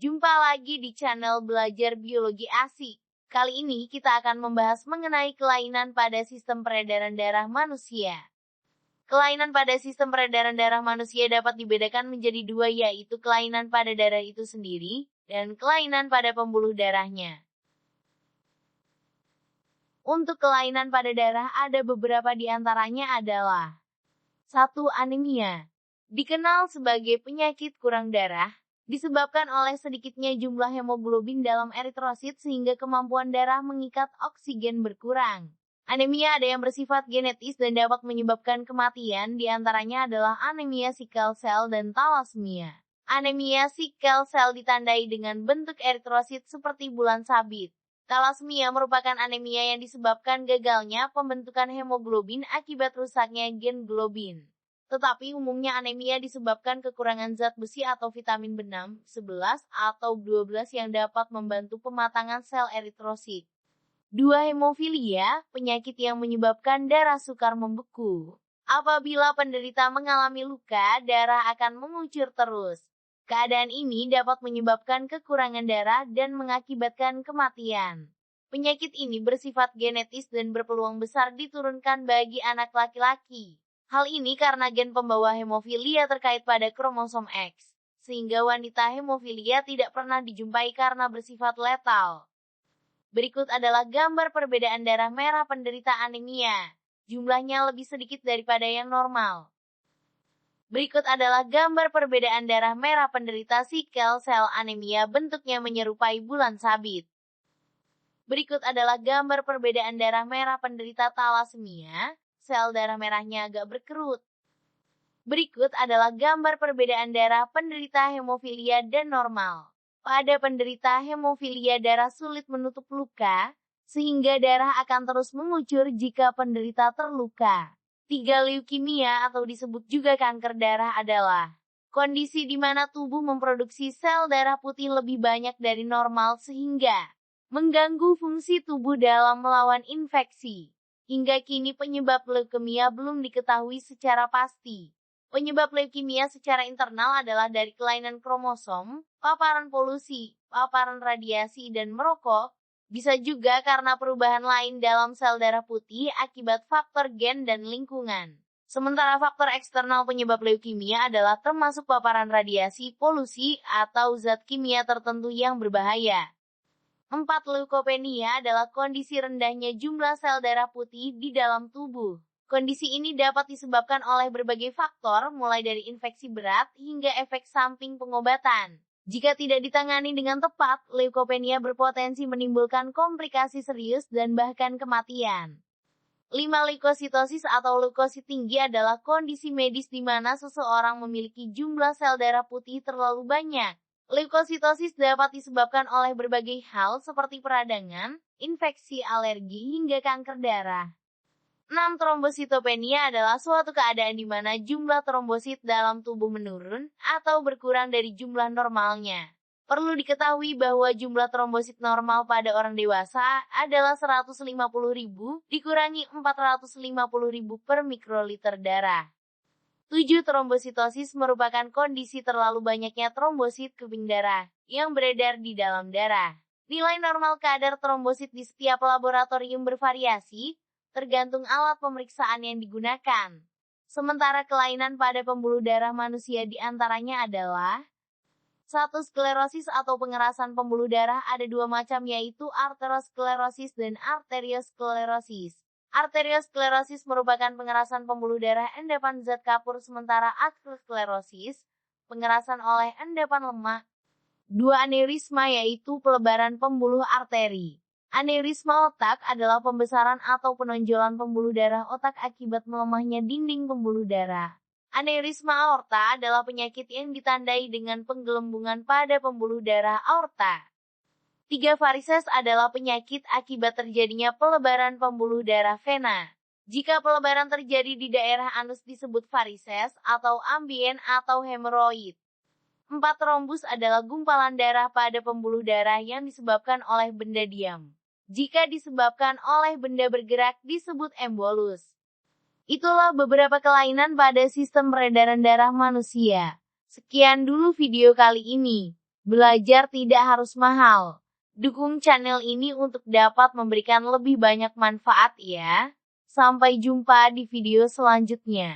Jumpa lagi di channel Belajar Biologi Asik. Kali ini kita akan membahas mengenai kelainan pada sistem peredaran darah manusia. Kelainan pada sistem peredaran darah manusia dapat dibedakan menjadi dua, yaitu kelainan pada darah itu sendiri dan kelainan pada pembuluh darahnya. Untuk kelainan pada darah ada beberapa di antaranya adalah 1. Anemia. Dikenal sebagai penyakit kurang darah, disebabkan oleh sedikitnya jumlah hemoglobin dalam eritrosit sehingga kemampuan darah mengikat oksigen berkurang. Anemia ada yang bersifat genetis dan dapat menyebabkan kematian, di antaranya adalah anemia sickle cell dan thalassemia. Anemia sickle cell ditandai dengan bentuk eritrosit seperti bulan sabit. Thalassemia merupakan anemia yang disebabkan gagalnya pembentukan hemoglobin akibat rusaknya gen globin. Tetapi umumnya anemia disebabkan kekurangan zat besi atau vitamin B6, 11, atau 12 yang dapat membantu pematangan sel eritrosit. 2. Hemofilia, penyakit yang menyebabkan darah sukar membeku. Apabila penderita mengalami luka, darah akan mengucur terus. Keadaan ini dapat menyebabkan kekurangan darah dan mengakibatkan kematian. Penyakit ini bersifat genetis dan berpeluang besar diturunkan bagi anak laki-laki. Hal ini karena gen pembawa hemofilia terkait pada kromosom X, sehingga wanita hemofilia tidak pernah dijumpai karena bersifat letal. Berikut adalah gambar perbedaan darah merah penderita anemia. Jumlahnya lebih sedikit daripada yang normal. Berikut adalah gambar perbedaan darah merah penderita sickle cell anemia, bentuknya menyerupai bulan sabit. Berikut adalah gambar perbedaan darah merah penderita thalassemia. Sel darah merahnya agak berkerut. Berikut adalah gambar perbedaan darah penderita hemofilia dan normal. Pada penderita hemofilia darah sulit menutup luka, sehingga darah akan terus mengucur jika penderita terluka. 3. Leukemia atau disebut juga kanker darah adalah kondisi di mana tubuh memproduksi sel darah putih lebih banyak dari normal sehingga mengganggu fungsi tubuh dalam melawan infeksi. Hingga kini penyebab leukemia belum diketahui secara pasti. Penyebab leukemia secara internal adalah dari kelainan kromosom, paparan polusi, paparan radiasi dan merokok. Bisa juga karena perubahan lain dalam sel darah putih akibat faktor gen dan lingkungan. Sementara faktor eksternal penyebab leukemia adalah termasuk paparan radiasi, polusi, atau zat kimia tertentu yang berbahaya. 4. Leukopenia adalah kondisi rendahnya jumlah sel darah putih di dalam tubuh. Kondisi ini dapat disebabkan oleh berbagai faktor, mulai dari infeksi berat hingga efek samping pengobatan. Jika tidak ditangani dengan tepat, leukopenia berpotensi menimbulkan komplikasi serius dan bahkan kematian. 5. Leukositosis atau leukosit tinggi adalah kondisi medis di mana seseorang memiliki jumlah sel darah putih terlalu banyak. Leukositosis dapat disebabkan oleh berbagai hal seperti peradangan, infeksi, alergi, hingga kanker darah. 6. Trombositopenia adalah suatu keadaan di mana jumlah trombosit dalam tubuh menurun atau berkurang dari jumlah normalnya. Perlu diketahui bahwa jumlah trombosit normal pada orang dewasa adalah 150.000 dikurangi 450.000 per mikroliter darah. 7. Trombositosis merupakan kondisi terlalu banyaknya trombosit keping darah yang beredar di dalam darah. Nilai normal kadar trombosit di setiap laboratorium bervariasi, tergantung alat pemeriksaan yang digunakan. Sementara kelainan pada pembuluh darah manusia diantaranya adalah 1. Sklerosis atau pengerasan pembuluh darah ada dua macam, yaitu arteriosklerosis dan arteriosklerosis. Arteriosklerosis merupakan pengerasan pembuluh darah endapan zat kapur, sementara aterosklerosis, pengerasan oleh endapan lemak. 2. Aneurisma yaitu pelebaran pembuluh arteri. Aneurisma otak adalah pembesaran atau penonjolan pembuluh darah otak akibat melemahnya dinding pembuluh darah. Aneurisma aorta adalah penyakit yang ditandai dengan penggelembungan pada pembuluh darah aorta. 3. Varises adalah penyakit akibat terjadinya pelebaran pembuluh darah vena. Jika pelebaran terjadi di daerah anus disebut varises atau ambien atau hemoroid. 4. Trombus adalah gumpalan darah pada pembuluh darah yang disebabkan oleh benda diam. Jika disebabkan oleh benda bergerak disebut embolus. Itulah beberapa kelainan pada sistem peredaran darah manusia. Sekian dulu video kali ini. Belajar tidak harus mahal. Dukung channel ini untuk dapat memberikan lebih banyak manfaat ya. Sampai jumpa di video selanjutnya.